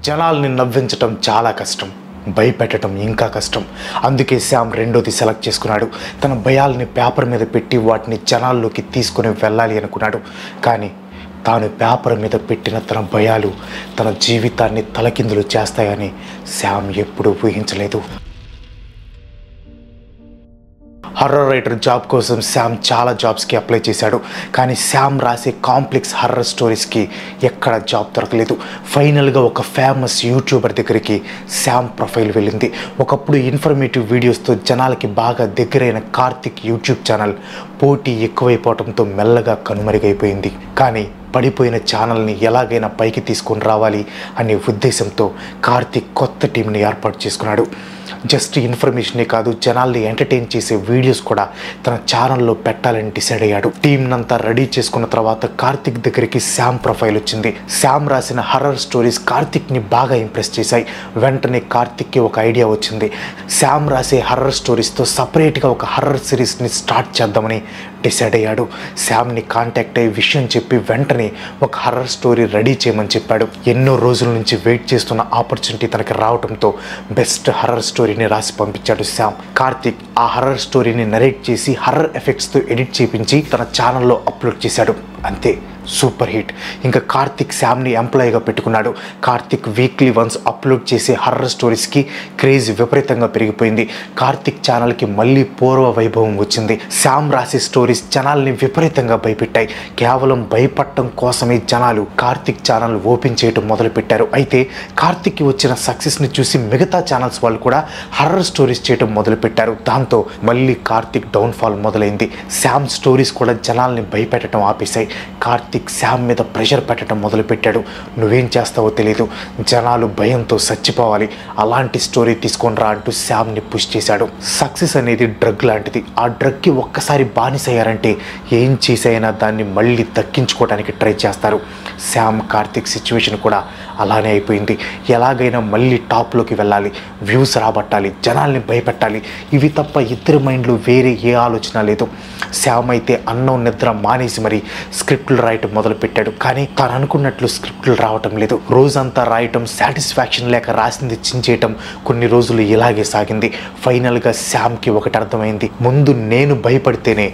జనాల్ని నవ్వించటం చాలా కష్టం, భయపెట్టడం ఇంకా కష్టం. అందుకే శ్యామ్ రెండోది సెలెక్ట్ చేసుకున్నాడు. తన భయాల్ని పేపర్ మీద పెట్టి వాటిని జనాల్లోకి తీసుకుని వెళ్ళాలి అనుకున్నాడు. కానీ తాను పేపర్ మీద పెట్టిన తన భయాలు తన జీవితాన్ని తలకిందులు చేస్తాయని శ్యామ్ ఎప్పుడూ ఊహించలేదు. హర్రర్ రైటర్ జాబ్ కోసం శ్యామ్ చాలా జాబ్స్కి అప్లై చేశాడు. కానీ శ్యామ్ రాసే కాంప్లెక్స్ హర్రర్ స్టోరీస్కి ఎక్కడ జాబ్ దొరకలేదు. ఫైనల్గా ఒక ఫేమస్ యూట్యూబర్ దగ్గరికి శ్యామ్ ప్రొఫైల్ వెళ్ళింది. ఒకప్పుడు ఇన్ఫర్మేటివ్ వీడియోస్తో జనాలకి బాగా దగ్గరైన కార్తిక్ యూట్యూబ్ ఛానల్ పోటీ ఎక్కువైపోవడంతో మెల్లగా కనుమరుగైపోయింది. కానీ పడిపోయిన ఛానల్ని ఎలాగైనా పైకి తీసుకొని రావాలి అనే ఉద్దేశంతో కార్తిక్ కొత్త టీంని ఏర్పాటు చేసుకున్నాడు. జస్ట్ ఇన్ఫర్మేషనే కాదు, జనాల్ని ఎంటర్టైన్ చేసే వీడియోస్ కూడా తన ఛానల్లో పెట్టాలని డిసైడ్ అయ్యాడు. టీంనంతా రెడీ చేసుకున్న తర్వాత కార్తిక్ దగ్గరికి శ్యామ్ ప్రొఫైల్ వచ్చింది. శ్యామ్ రాసిన హర్రర్ స్టోరీస్ కార్తిక్ని బాగా ఇంప్రెస్ చేశాయి. వెంటనే కార్తిక్కి ఒక ఐడియా వచ్చింది. శ్యామ్ రాసే హర్రర్ స్టోరీస్తో సపరేట్గా ఒక హర్రర్ సిరీస్ని స్టార్ట్ చేద్దామని డిసైడ్ అయ్యాడు. శ్యామ్ని కాంటాక్ట్ అయ్యి విషయం చెప్పి వెంటనే ఒక హర్రర్ స్టోరీ రెడీ చేయమని చెప్పాడు. ఎన్నో రోజుల నుంచి వెయిట్ చేస్తున్న ఆపర్చునిటీ తనకి రావడంతో బెస్ట్ హర్రర్ స్టోరీని రాసి పంపించాడు శ్యామ్. కార్తిక్ ఆ హర్రర్ స్టోరీని నరేట్ చేసి హర్రర్ ఎఫెక్ట్స్తో ఎడిట్ చేయించి తన ఛానల్లో అప్లోడ్ చేశాడు. అంతే, సూపర్ హిట్. ఇంకా కార్తిక్ శ్యామ్ని ఎంప్లాయీగా పెట్టుకున్నాడు. కార్తిక్ వీక్లీ వన్స్ అప్లోడ్ చేసే హర్రర్ స్టోరీస్కి క్రేజ్ విపరీతంగా పెరిగిపోయింది. కార్తిక్ ఛానల్కి మళ్ళీ పూర్వ వైభవం వచ్చింది. శ్యామ్ రాసే స్టోరీస్ జనాల్ని విపరీతంగా భయపెట్టాయి. కేవలం భయపడటం కోసమే జనాలు కార్తిక్ ఛానల్ ఓపెన్ చేయడం మొదలుపెట్టారు. అయితే కార్తిక్కి వచ్చిన సక్సెస్ని చూసి మిగతా ఛానల్స్ వాళ్ళు కూడా హర్రర్ స్టోరీస్ చేయడం మొదలుపెట్టారు. దాంతో మళ్ళీ కార్తిక్ డౌన్ఫాల్ మొదలైంది. శ్యామ్ స్టోరీస్ కూడా జనాల్ని భయపెట్టడం ఆపేశాయి. కార్తిక్ శ్యామ్ మీద ప్రెషర్ పెట్టడం మొదలుపెట్టాడు. నువ్వేం చేస్తావో తెలీదు, జనాలు భయంతో చచ్చిపోవాలి, అలాంటి స్టోరీ తీసుకొని రా అంటూ శ్యామ్ని పుష్ చేశాడు. సక్సెస్ అనేది డ్రగ్ లాంటిది. ఆ డ్రగ్కి ఒక్కసారి బానిసయ్యారంటే ఏం చేసైనా దాన్ని మళ్ళీ దక్కించుకోవడానికి ట్రై చేస్తారు. శ్యామ్ కార్తిక్ సిచ్యువేషన్ కూడా అలానే అయిపోయింది. ఎలాగైనా మళ్ళీ టాప్లోకి వెళ్ళాలి, వ్యూస్ రాబట్టాలి, జనాల్ని భయపెట్టాలి, ఇవి తప్ప ఇద్దరి మైండ్లో వేరే ఏ ఆలోచన లేదు. శ్యామ్ అయితే అన్నం నిద్ర మానేసి మరి స్క్రిప్ట్లు రాయటం మొదలుపెట్టాడు. కానీ తాను అనుకున్నట్లు స్క్రిప్ట్లు రావటం లేదు. రోజంతా రాయటం, సాటిస్ఫాక్షన్ లేక రాసింది చించేయటం కొన్ని రోజులు ఇలాగే సాగింది. ఫైనల్గా శ్యామ్కి ఒకటి అర్థమైంది. ముందు నేను భయపడితేనే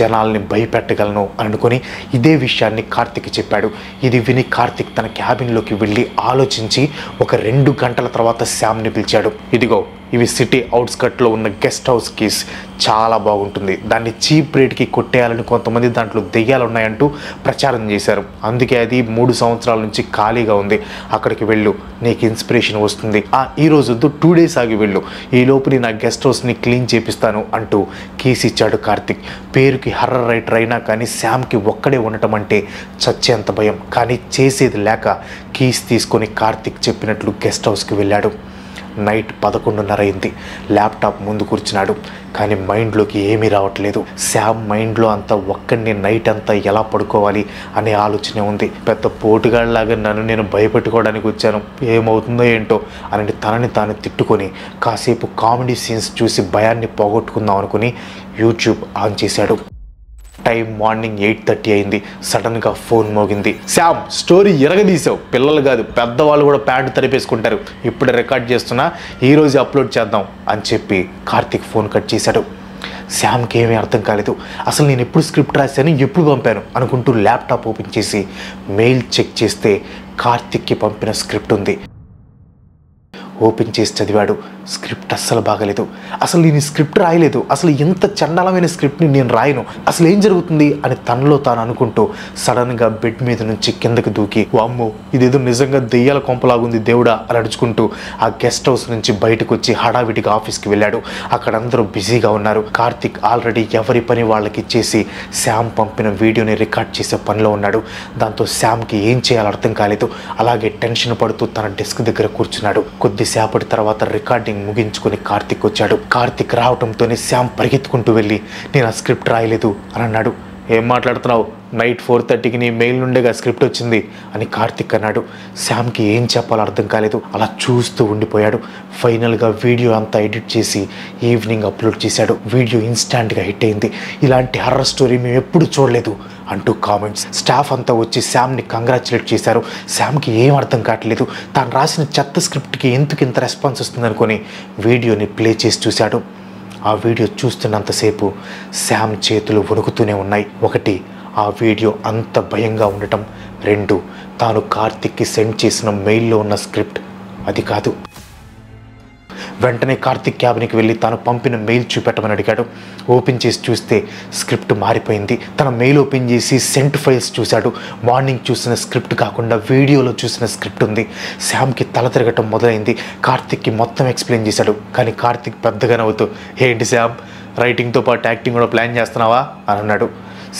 జనాల్ని భయపెట్టగలను అనుకుని ఇదే విషయాన్ని కార్తిక్ చెప్పాడు. ఇది విని కార్తిక్ తన క్యాబిన్లోకి వెళ్ళి ఆలోచించి ఒక 2 గంటల తర్వాత శ్యామ్ని పిలిచాడు. ఇదిగో, ఇవి సిటీ అవుట్స్కట్లో ఉన్న గెస్ట్ హౌస్ కీస్, చాలా బాగుంటుంది, దాన్ని చీప్ రేట్కి కొట్టేయాలని కొంతమంది దాంట్లో దెయ్యాలు ఉన్నాయంటూ ప్రచారం చేశారు. అందుకే అది 3 సంవత్సరాల నుంచి ఖాళీగా ఉంది. అక్కడికి వెళ్ళు, నీకు ఇన్స్పిరేషన్ వస్తుంది. ఈ రోజు 2 డేస్ ఆగి వెళ్ళు, ఈ లోపు నా గెస్ట్ హౌస్ని క్లీన్ చేపిస్తాను అంటూ కీస్ ఇచ్చాడు కార్తిక్. పేరుకి హర్రర్ రైటర్ అయినా కానీ శ్యామ్కి ఒక్కడే ఉండటం అంటే చచ్చేంత భయం. కానీ చేసేది లేక కీస్ తీసుకొని కార్తిక్ చెప్పినట్లు గెస్ట్ హౌస్కి వెళ్ళాడు. నైట్ 11:30 అయింది. ల్యాప్టాప్ ముందు కూర్చున్నాడు. కానీ మైండ్లోకి ఏమీ రావట్లేదు. శ్యామ్ మైండ్లో అంతా ఒక్కడిని నైట్ అంతా ఎలా పడుకోవాలి అనే ఆలోచనే ఉంది. పెద్ద పోటుగాళ్ళలాగా నన్ను నేను భయపెట్టుకోవడానికి వచ్చాను, ఏమవుతుందో ఏంటో అని తనని తాను తిట్టుకొని కాసేపు కామెడీ సీన్స్ చూసి భయాన్ని పోగొట్టుకుందాం అనుకుని యూట్యూబ్ ఆన్ చేశాడు. టైం మార్నింగ్ 8:30 అయింది. సడన్గా ఫోన్ మోగింది. శ్యామ్, స్టోరీ ఎరగదీసావు, పిల్లలు కాదు పెద్దవాళ్ళు కూడా ప్యాంటు తరిపేసుకుంటారు, ఇప్పుడే రికార్డ్ చేస్తున్నా, ఈరోజు అప్లోడ్ చేద్దాం అని చెప్పి కార్తిక్ ఫోన్ కట్ చేశాడు. శ్యామ్కి ఏమీ అర్థం కాలేదు. అసలు నేను ఎప్పుడు స్క్రిప్ట్ రాశాను, ఎప్పుడు పంపాను అనుకుంటూ ల్యాప్టాప్ ఓపెన్ చేసి మెయిల్ చెక్ చేస్తే కార్తిక్కి పంపిన స్క్రిప్ట్ ఉంది. ఓపెన్ చేసి చదివాడు. స్క్రిప్ట్ అస్సలు బాగలేదు. అసలు నేను స్క్రిప్ట్ రాయలేదు, అసలు ఇంత చండాలమైన స్క్రిప్ట్ని నేను రాయను, అసలు ఏం జరుగుతుంది అని తనలో తాను అనుకుంటూ సడన్గా బెడ్ మీద నుంచి కిందకి దూకి, వామ్మో ఇదేదో నిజంగా దెయ్యాల కొంపలాగుంది దేవుడా అని అడుచుకుంటూ ఆ గెస్ట్ హౌస్ నుంచి బయటకు వచ్చి హడావిడిగా ఆఫీస్కి వెళ్ళాడు. అక్కడ అందరూ బిజీగా ఉన్నారు. కార్తిక్ ఆల్రెడీ ఎవరి పని వాళ్ళకి ఇచ్చేసి శ్యామ్ పంపిన వీడియోని రికార్డ్ చేసే పనిలో ఉన్నాడు. దాంతో శ్యామ్కి ఏం చేయాలో అర్థం కాలేదు. అలాగే టెన్షన్ పడుతూ తన డెస్క్ దగ్గర కూర్చున్నాడు. కొద్దిసేపటి తర్వాత రికార్డింగ్ ముగించుకొని కార్తిక్ వచ్చాడు. కార్తిక్ రావడంతోనే శ్యామ్ పరిగెత్తుకుంటూ వెళ్ళి, నేను ఆ స్క్రిప్ట్ రాయలేదు అని అన్నాడు. ఏం మాట్లాడుతున్నావు? నైట్ 4:30కి నీ మెయిల్ నుండేగా స్క్రిప్ట్ వచ్చింది అని కార్తిక్ అన్నాడు. శామ్కి ఏం చెప్పాలో అర్థం కాలేదు. అలా చూస్తూ ఉండిపోయాడు. ఫైనల్గా వీడియో అంతా ఎడిట్ చేసి ఈవినింగ్ అప్లోడ్ చేశాడు. వీడియో ఇన్స్టాంట్గా హిట్ అయింది. ఇలాంటి హర్రర్ స్టోరీ మేము ఎప్పుడు చూడలేదు అంటూ కామెంట్స్. స్టాఫ్ అంతా వచ్చి శామ్ని కంగ్రాచులేట్ చేశారు. శామ్కి ఏం అర్థం కావట్లేదు. తాను రాసిన చెత్త స్క్రిప్ట్కి ఎందుకు ఇంత రెస్పాన్స్ వస్తుందనుకొని వీడియోని ప్లే చేసి చూశాడు. ఆ వీడియో చూస్తున్నంతసేపు శామ్ చేతులు వణుకుతూనే ఉన్నాయి. ఒకటి, ఆ వీడియో అంత భయంగా ఉండటం. 2, తాను కార్తిక్కి సెండ్ చేసిన మెయిల్లో ఉన్న స్క్రిప్ట్ అది కాదు. వెంటనే కార్తిక్ క్యాబిన్కి వెళ్ళి తాను పంపిన మెయిల్ చూపెట్టమని అడిగాడు. ఓపెన్ చేసి చూస్తే స్క్రిప్ట్ మారిపోయింది. తన మెయిల్ ఓపెన్ చేసి సెంట్ ఫైల్స్ చూశాడు. మార్నింగ్ చూసిన స్క్రిప్ట్ కాకుండా వీడియోలో చూసిన స్క్రిప్ట్ ఉంది. శామ్కి తల తిరగటం మొదలైంది. కార్తిక్కి మొత్తం ఎక్స్ప్లెయిన్ చేశాడు. కానీ కార్తిక్ పెద్దగా నవ్వుతూ, ఏంటి శామ్, రైటింగ్తో పాటు యాక్టింగ్ కూడా ప్లాన్ చేస్తున్నావా అని అన్నాడు.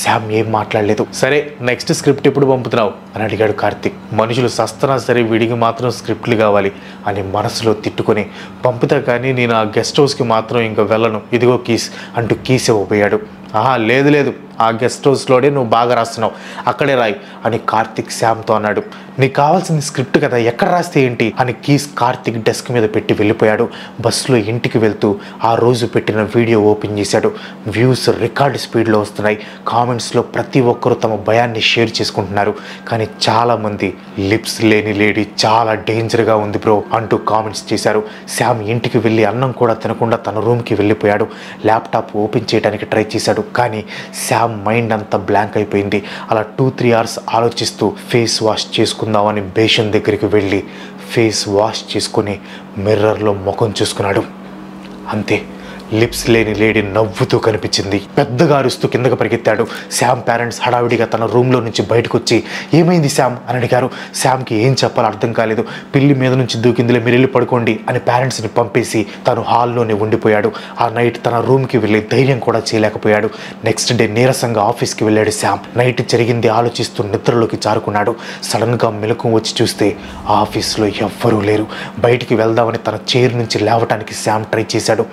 శామ్ ఏం మాట్లాడలేదు. సరే, నెక్స్ట్ స్క్రిప్ట్ ఎప్పుడు పంపుతున్నావు అని అడిగాడు కార్తిక్. మనుషులు సస్తనా సరే వీడికి మాత్రం స్క్రిప్ట్లు కావాలి అని మనసులో తిట్టుకొని, పంపుతా కానీ నేను ఆ గెస్ట్ హౌస్కి మాత్రం ఇంకా వెళ్ళను, ఇదిగో కీస్ అంటూ కీస్ ఇవ్వబోయాడు. లేదు లేదు, ఆ గెస్ట్ హౌస్లోనే నువ్వు బాగా రాస్తున్నావు, అక్కడే రాయి అని కార్తిక్ శామ్తో అన్నాడు. నీకు కావాల్సింది స్క్రిప్ట్ కదా, ఎక్కడ రాస్తే ఏంటి అని కీస్ కార్తిక్ డెస్క్ మీద పెట్టి వెళ్ళిపోయాడు. బస్సులో ఇంటికి వెళ్తూ ఆ రోజు పెట్టిన వీడియో ఓపెన్ చేశాడు. వ్యూస్ రికార్డ్ స్పీడ్లో వస్తున్నాయి. కామెంట్స్లో ప్రతి ఒక్కరూ తమ భయాన్ని షేర్ చేసుకుంటున్నారు. కానీ చాలామంది లిప్స్ లేని లేడీ చాలా డేంజర్గా ఉంది బ్రో అంటూ కామెంట్స్ చేశారు. శామ్ ఇంటికి వెళ్ళి అన్నం కూడా తినకుండా తన రూమ్కి వెళ్ళిపోయాడు. ల్యాప్టాప్ ఓపెన్ చేయడానికి ట్రై చేశాడు. కానీ శామ్ మైండ్ అంతా బ్లాంక్ అయిపోయింది. అలా 2-3 అవర్స్ ఆలోచిస్తూ ఫేస్ వాష్ చేసుకుందామని బేషన్ దగ్గరికి వెళ్ళి ఫేస్ వాష్ చేసుకుని మిర్రర్లో ముఖం చూసుకున్నాడు. అంతే, లిప్స్ లేని లేడీ నవ్వుతూ కనిపించింది. పెద్దగా అరుస్తూ కిందకు పరిగెత్తాడు. శామ్ పేరెంట్స్ హడావిడిగా తన రూమ్లో నుంచి బయటకు వచ్చి, ఏమైంది శామ్ అని అడిగారు. శామ్కి ఏం చెప్పాలో అర్థం కాలేదు. పిల్లి మీద నుంచి దూకిందిలే, మీరు వెళ్ళి పడుకోండి అని పేరెంట్స్ని పంపేసి తను హాల్లోనే ఉండిపోయాడు. ఆ నైట్ తన రూమ్కి వెళ్ళి ధైర్యం కూడా చేయలేకపోయాడు. నెక్స్ట్ డే నీరసంగా ఆఫీస్కి వెళ్ళాడు శామ్. నైట్ జరిగింది ఆలోచిస్తూ నిద్రలోకి జారుకున్నాడు. సడన్గా మెలకువ వచ్చి చూస్తే ఆఫీస్లో ఎవ్వరూ లేరు. బయటికి వెళ్దామని తన చైర్ నుంచి లేవటానికి శామ్ ట్రై చేశాడు.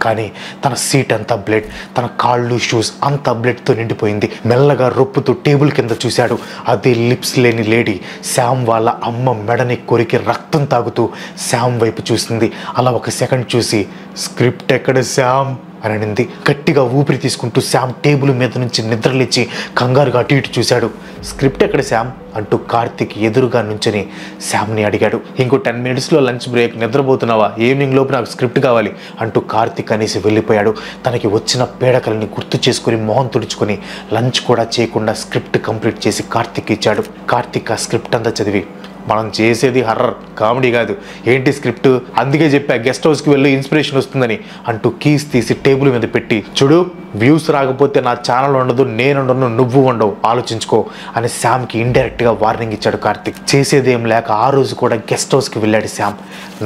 కానీ తన సీట్ అంతా బ్లడ్, తన కాళ్ళు షూస్ అంతా బ్లడ్తో నిండిపోయింది. మెల్లగా రొప్పుతూ టేబుల్ కింద చూశాడు. అదే లిప్స్ లేని లేడీ శామ్ వాళ్ళ అమ్మ మెడని కొరికి రక్తం తాగుతూ శామ్ వైపు చూసింది. అలా ఒక సెకండ్ చూసి, స్క్రిప్ట్ ఎక్కడ శామ్ అని అనింది. గట్టిగా ఊపిరి తీసుకుంటూ శామ్ టేబుల్ మీద నుంచి నిద్రలేచి కంగారుగా అటు ఇటు చూశాడు. స్క్రిప్ట్ ఎక్కడ శామ్ అంటూ కార్తిక్ ఎదురుగా నుంచొని శామ్ని అడిగాడు. ఇంకో 10 మినిట్స్లో లంచ్ బ్రేక్, నిద్రపోతున్నావా, ఈవినింగ్ లోపు నాకు స్క్రిప్ట్ కావాలి అంటూ కార్తిక్ అనేసి వెళ్ళిపోయాడు. తనకి వచ్చిన పీడకలని గుర్తు చేసుకుని మొహం తుడుచుకొని లంచ్ కూడా చేయకుండా స్క్రిప్ట్ కంప్లీట్ చేసి కార్తిక్ ఇచ్చాడు. కార్తిక్ ఆ స్క్రిప్ట్ అంతా చదివి, మనం చేసేది హర్రర్ కామెడీ కాదు, ఏంటి స్క్రిప్ట్, అందుకే చెప్పా గెస్ట్ హౌస్కి వెళ్ళి ఇన్స్పిరేషన్ వస్తుందని అంటూ కీస్ తీసి టేబుల్ మీద పెట్టి, చూడు వ్యూస్ రాకపోతే నా ఛానల్ ఉండదు, నేనుండను, నువ్వు ఉండవు, ఆలోచించుకో అని శామ్కి ఇండైరెక్ట్గా వార్నింగ్ ఇచ్చాడు కార్తిక్. చేసేదేం లేక ఆ రోజు కూడా గెస్ట్ హౌస్కి వెళ్ళాడు శామ్.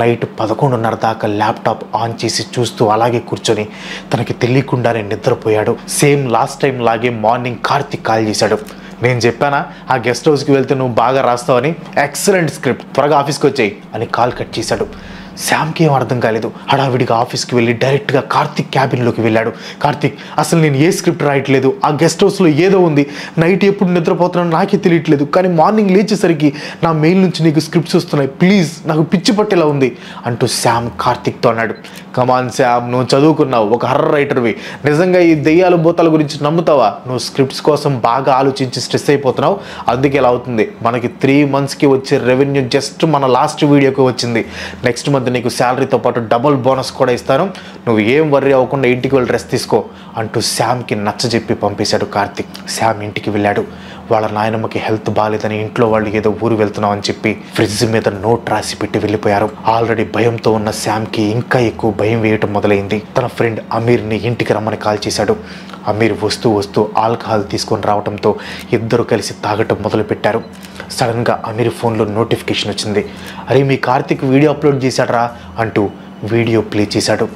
నైట్ 11:30 దాకా ల్యాప్టాప్ ఆన్ చేసి చూస్తూ అలాగే కూర్చొని తనకి తెలియకుండానే నిద్రపోయాడు. సేమ్ లాస్ట్ టైం లాగే మార్నింగ్ కార్తిక్ కాల్ చేశాడు. నేను చెప్పానా ఆ గెస్ట్ హౌస్కి వెళ్తే నువ్వు బాగా రాస్తావని, ఎక్సలెంట్ స్క్రిప్ట్, త్వరగా ఆఫీస్కి వచ్చాయి అని కాల్ కట్ చేశాడు. శామ్కి ఏం అర్థం కాలేదు. హడావిడిగా ఆఫీస్కి వెళ్ళి డైరెక్ట్గా కార్తిక్ క్యాబిన్లోకి వెళ్ళాడు. కార్తిక్, అసలు నేను ఏ స్క్రిప్ట్ రాయట్లేదు, ఆ గెస్ట్ హౌస్లో ఏదో ఉంది, నైట్ ఎప్పుడు నిద్రపోతున్నానో నాకే తెలియట్లేదు, కానీ మార్నింగ్ లేచేసరికి నా మెయిల్ నుంచి నీకు స్క్రిప్ట్స్ వస్తున్నాయి, ప్లీజ్ నాకు పిచ్చి పట్టేలా ఉంది అంటూ శామ్ కార్తిక్తో అన్నాడు. కమాన్ శామ్, నువ్వు చదువుకున్నావు, ఒక హర్రర్ రైటర్వి, నిజంగా ఈ దెయ్యాలు భూతాల గురించి నమ్ముతావా? నువ్వు స్క్రిప్ట్స్ కోసం బాగా ఆలోచించి స్ట్రెస్ అయిపోతున్నావు, అందుకే ఇలా అవుతుంది. మనకి 3 monthsకి వచ్చే రెవెన్యూ జస్ట్ మన లాస్ట్ వీడియోకి వచ్చింది. నెక్స్ట్ మంత్ నీకు శాలరీతో పాటు డబుల్ బోనస్ కూడా ఇస్తాను, నువ్వు ఏం వర్రీ అవ్వకుండా ఇంటికి వెళ్ళి రెస్ట్ తీసుకో అంటూ శామ్కి నచ్చజెప్పి పంపేశాడు కార్తిక్. శామ్ ఇంటికి వెళ్ళాడు. వాళ్ళ నాయనమ్మకి హెల్త్ బాగాలేదని ఇంట్లో వాళ్ళు ఏదో ఊరు వెళ్తున్నాం అని చెప్పి ఫ్రిడ్జ్ మీద నోట్ రాసి పెట్టి వెళ్ళిపోయారు. ఆల్రెడీ భయంతో ఉన్న శామ్కి ఇంకా ఎక్కువ భయం వేయటం మొదలైంది. తన ఫ్రెండ్ అమీర్ని ఇంటికి రమ్మని కాల్ చేశాడు. అమీర్ వస్తూ ఆల్కహాల్ తీసుకొని రావడంతో ఇద్దరు కలిసి తాగటం మొదలుపెట్టారు. సడన్గా అమీర్ ఫోన్లో నోటిఫికేషన్ వచ్చింది. అరే, మీ కార్తిక్ వీడియో అప్లోడ్ చేశాడరా అంటూ వీడియో ప్లే చేశాడు.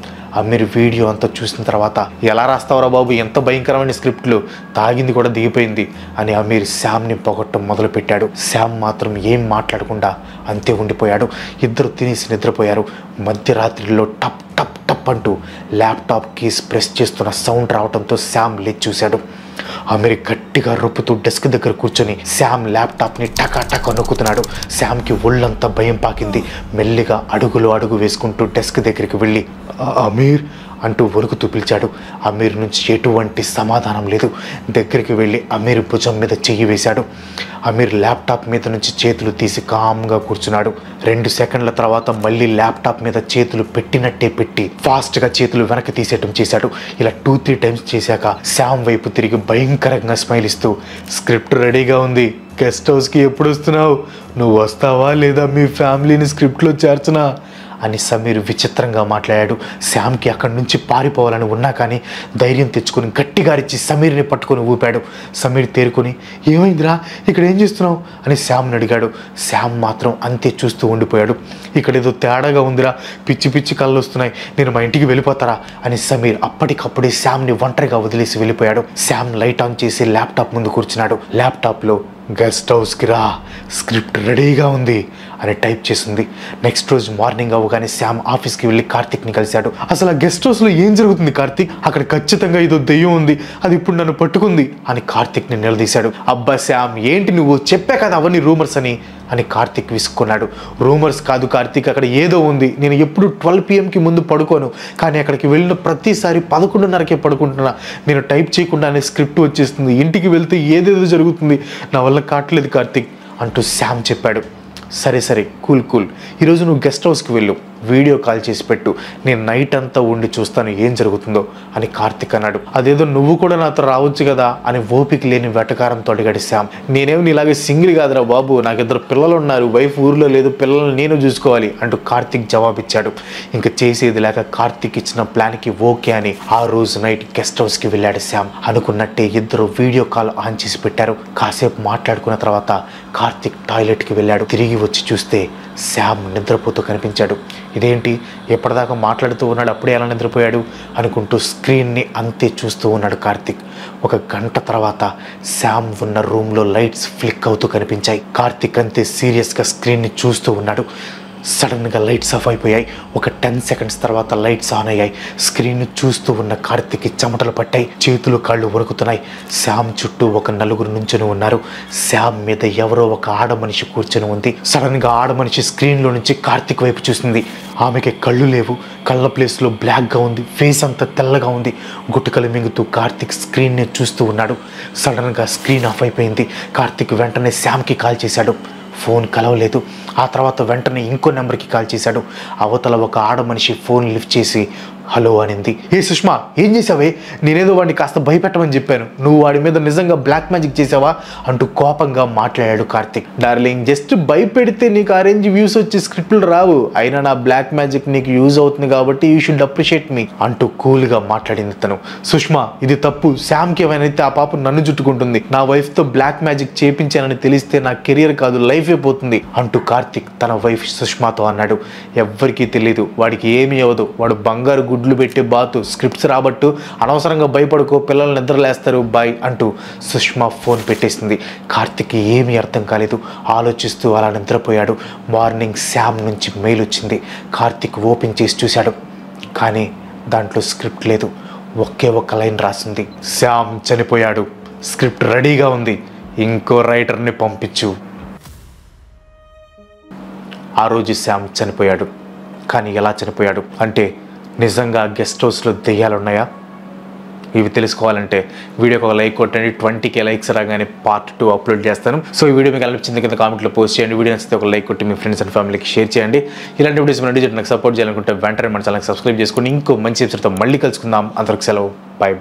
అమీర్ వీడియో అంతా చూసిన తర్వాత, ఎలా రాస్తావరా బాబు, ఎంత భయంకరమైన స్క్రిప్ట్లు, తాగింది కూడా దిగిపోయింది అని అమీర్ శామ్ని పొగట్టం మొదలుపెట్టాడు. శామ్ మాత్రం ఏం మాట్లాడకుండా అంతే ఉండిపోయాడు. ఇద్దరు తినేసి నిద్రపోయారు. మధ్యరాత్రిలో టప్ టప్ టప్ అంటూ ల్యాప్టాప్ కీస్ ప్రెస్ చేస్తున్న సౌండ్ రావడంతో శామ్ లేచి చూశాడు. అమీర్ గట్టిగా రొప్పుతూ డెస్క్ దగ్గర కూర్చొని శామ్ ల్యాప్టాప్ని టకా టకా నొక్కుతున్నాడు. శామ్కి ఒళ్ళంతా భయం పాకింది. మెల్లిగా అడుగు వేసుకుంటూ డెస్క్ దగ్గరికి వెళ్ళి అమీర్ అంటూ వణుకుతూ పిలిచాడు. అమీర్ నుంచి ఎటువంటి సమాధానం లేదు. దగ్గరికి వెళ్ళి అమీర్ భుజం మీద చెయ్యి వేశాడు. అమీర్ ల్యాప్టాప్ మీద నుంచి చేతులు తీసి కామ్గా కూర్చున్నాడు. 2 సెకండ్ల తర్వాత మళ్ళీ ల్యాప్టాప్ మీద చేతులు పెట్టినట్టే పెట్టి ఫాస్ట్గా చేతులు వెనక్కి తీసేయటం చేశాడు. ఇలా 2-3 టైమ్స్ చేశాక శామ్ వైపు తిరిగి భయంకరంగా స్మైల్ ఇస్తూ, స్క్రిప్ట్ రెడీగా ఉంది, గెస్ట్ హౌస్కి ఎప్పుడు వస్తున్నావు, నువ్వు వస్తావా లేదా మీ ఫ్యామిలీని స్క్రిప్ట్లో చేర్చనా అని సమీర్ విచిత్రంగా మాట్లాడాడు. శామ్కి అక్కడి నుంచి పారిపోవాలని ఉన్నా కానీ ధైర్యం తెచ్చుకొని గట్టిగా అరిచి సమీర్ని పట్టుకొని ఊపాడు. సమీర్ తేరుకొని, ఏమైందిరా, ఇక్కడ ఏం చేస్తున్నావు అని శామ్ని అడిగాడు. శామ్ మాత్రం అంతే చూస్తూ ఉండిపోయాడు. ఇక్కడ ఏదో తేడాగా ఉందిరా, పిచ్చి కళ్ళు వస్తున్నాయి, నేను మా ఇంటికి వెళ్ళిపోతారా అని సమీర్ అప్పటికప్పుడే శామ్ని ఒంటరిగా వదిలేసి వెళ్ళిపోయాడు. శామ్ లైట్ ఆన్ చేసి ల్యాప్టాప్ ముందు కూర్చున్నాడు. ల్యాప్టాప్లో గెస్ట్ హౌస్కి రా, స్క్రిప్ట్ రెడీగా ఉంది అని టైప్ చేసింది. నెక్స్ట్ రోజు మార్నింగ్ అవగానే శామ్ ఆఫీస్కి వెళ్ళి కార్తిక్ని కలిశాడు. అసలు ఆ గెస్ట్ హౌస్లో ఏం జరుగుతుంది కార్తిక్, అక్కడ ఖచ్చితంగా ఏదో దెయ్యం ఉంది, అది ఇప్పుడు నన్ను పట్టుకుంది అని కార్తిక్ని నిలదీశాడు. అబ్బా శామ్, ఏంటి నువ్వు, చెప్పా కదా అవన్నీ రూమర్స్ అని కార్తిక్ విసుక్కున్నాడు. రూమర్స్ కాదు కార్తిక్, అక్కడ ఏదో ఉంది. నేను ఎప్పుడు 12 PM ముందు పడుకోను, కానీ అక్కడికి వెళ్ళిన ప్రతిసారి 11:30కే పడుకుంటున్నా. నేను టైప్ చేయకుండానే స్క్రిప్ట్ వచ్చేస్తుంది, ఇంటికి వెళ్తే ఏదేదో జరుగుతుంది, నా వల్ల కావట్లేదు కార్తిక్ అంటూ శామ్ చెప్పాడు. సరే కూల్, ఈరోజు నువ్వు గెస్ట్ హౌస్కి వెళ్ళు, వీడియో కాల్ చేసి పెట్టు, నేను నైట్ అంతా ఉండి చూస్తాను ఏం జరుగుతుందో అని కార్తిక్ అన్నాడు. అదేదో నువ్వు కూడా నాతో రావచ్చు కదా అని ఓపిక లేని వెటకారంతో అడిగాడు శామ్. నేనేమి నీలాగే సింగిల్ కాదురా బాబు, నాకు 2 పిల్లలు ఉన్నారు, వైఫ్ ఊర్లో లేదు, పిల్లల్ని నేను చూసుకోవాలి అంటూ కార్తిక్ జవాబిచ్చాడు. ఇంకా చేసేది లేక కార్తిక్ ఇచ్చిన ప్లాన్కి ఓకే అని ఆ రోజు నైట్ గెస్ట్ హౌస్కి వెళ్ళాడు శామ్. అనుకున్నట్టే ఇద్దరు వీడియో కాల్ ఆన్ చేసి పెట్టారు. కాసేపు మాట్లాడుకున్న తర్వాత కార్తిక్ టాయిలెట్కి వెళ్ళాడు. తిరిగి వచ్చి చూస్తే శామ్ నిద్రపోతూ కనిపించాడు. ఇదేంటి, ఎప్పటిదాకా మాట్లాడుతూ ఉన్నాడు, అప్పుడే ఎలా నిద్రపోయాడు అనుకుంటూ స్క్రీన్ని అంతే చూస్తూ ఉన్నాడు కార్తిక్. 1 గంట తర్వాత శామ్ ఉన్న రూమ్లో లైట్స్ ఫ్లిక్ అవుతూ కనిపించాయి. కార్తిక్ అంతే సీరియస్గా స్క్రీన్ని చూస్తూ ఉన్నాడు. సడన్గా లైట్స్ ఆఫ్ అయిపోయాయి. 10 సెకండ్స్ తర్వాత లైట్స్ ఆన్ అయ్యాయి. స్క్రీన్ చూస్తూ ఉన్న కార్తిక్కి చెమటలు పట్టాయి, చేతులు కాళ్ళు వణుకుతున్నాయి. శామ్ చుట్టూ 4 నుంచొని ఉన్నారు. శామ్ మీద ఎవరో ఒక ఆడ మనిషి కూర్చొని ఉంది. సడన్గా ఆడ మనిషి స్క్రీన్లో నుంచి కార్తిక్ వైపు చూసింది. ఆమెకి కళ్ళు లేవు, కళ్ళ ప్లేస్లో బ్లాక్గా ఉంది, ఫేస్ అంతా తెల్లగా ఉంది. గుట్టుకలు మింగుతూ కార్తిక్ స్క్రీన్ని చూస్తూ ఉన్నాడు. సడన్గా స్క్రీన్ ఆఫ్ అయిపోయింది. కార్తిక్ వెంటనే శామ్కి కాల్ చేశాడు. ఫోన్ కలవలేదు. ఆ తర్వాత వెంటనే ఇంకో నెంబర్కి కాల్ చేశాడు. అవతల ఒక ఆడ మనిషి ఫోన్ లిఫ్ట్ చేసి హలో అనింది. ఏ సుష్మా, ఏం చేసావే, నేనేదో వాడిని కాస్త భయపెట్టమని చెప్పాను, నువ్వు వాడి మీద నిజంగా బ్లాక్ మ్యాజిక్ చేసావా అంటూ కోపంగా మాట్లాడాడు కార్తిక్. డార్లింగ్, జస్ట్ భయపెడితే నీకు ఆ రేంజ్ వ్యూస్ వచ్చి స్క్రిప్ట్లు రావు, అయినా నా బ్లాక్ మ్యాజిక్ నీకు యూజ్ అవుతుంది కాబట్టి యూ షుడ్ అప్రిషియేట్ మీ అంటూ కూల్గా మాట్లాడింది తను. సుష్మా, ఇది తప్పు, శామ్కి ఏమైనా ఆ పాప నన్ను చుట్టుకుంటుంది, నా వైఫ్తో బ్లాక్ మ్యాజిక్ చేపించానని తెలిస్తే నా కెరియర్ కాదు లైఫే పోతుంది అంటూ కార్తిక్ తన వైఫ్ సుష్మాతో అన్నాడు. ఎవ్వరికీ తెలియదు, వాడికి ఏమీ అవ్వదు, వాడు బంగారు గుడ్లు పెట్టి బాతు, స్క్రిప్ట్స్ రాబట్టు, అనవసరంగా భయపడుకో, పిల్లలు నిద్రలేస్తారు, బాయ్ అంటూ సుష్మా ఫోన్ పెట్టేసింది. కార్తిక్కి ఏమీ అర్థం కాలేదు, ఆలోచిస్తూ అలా నిద్రపోయాడు. మార్నింగ్ శామ్ నుంచి మెయిల్ వచ్చింది. కార్తిక్ ఓపెన్ చేసి చూశాడు, కానీ దాంట్లో స్క్రిప్ట్ లేదు. ఒక్క లైన్ రాసింది, శామ్ చనిపోయాడు, స్క్రిప్ట్ రెడీగా ఉంది, ఇంకో రైటర్ని పంపించు. ఆ రోజు శామ్ చనిపోయాడు. కానీ ఎలా చనిపోయాడు అంటే, నిజంగా గెస్ట్ హౌస్లో దెయ్యాలున్నాయా? ఇవి తెలుసుకోవాలంటే వీడియోకి ఒక లైక్ కొట్టండి. 20K లైక్స్ రాగానే పార్ట్ 2 అప్లోడ్ చేస్తాను. సో ఈ వీడియో మీకు అనిపించింది కింద కామెంట్లో పోస్ట్ చేయండి. వీడియో నచ్చితే ఒక లైక్ కొట్టి మీ ఫ్రెండ్స్ అండ్ ఫ్యామిలీకి షేర్ చేయండి. ఇలాంటి వీడియోస్ నాకు సపోర్ట్ చేయాలనుకుంటే వెంటనే మన ఛానల్కి సబ్స్క్రైబ్ చేసుకుని ఇంకో మంచి ఎపిసోడ్తో మళ్ళీ కలుసుకుందాం. అందరికి సెలవు, బాయ్.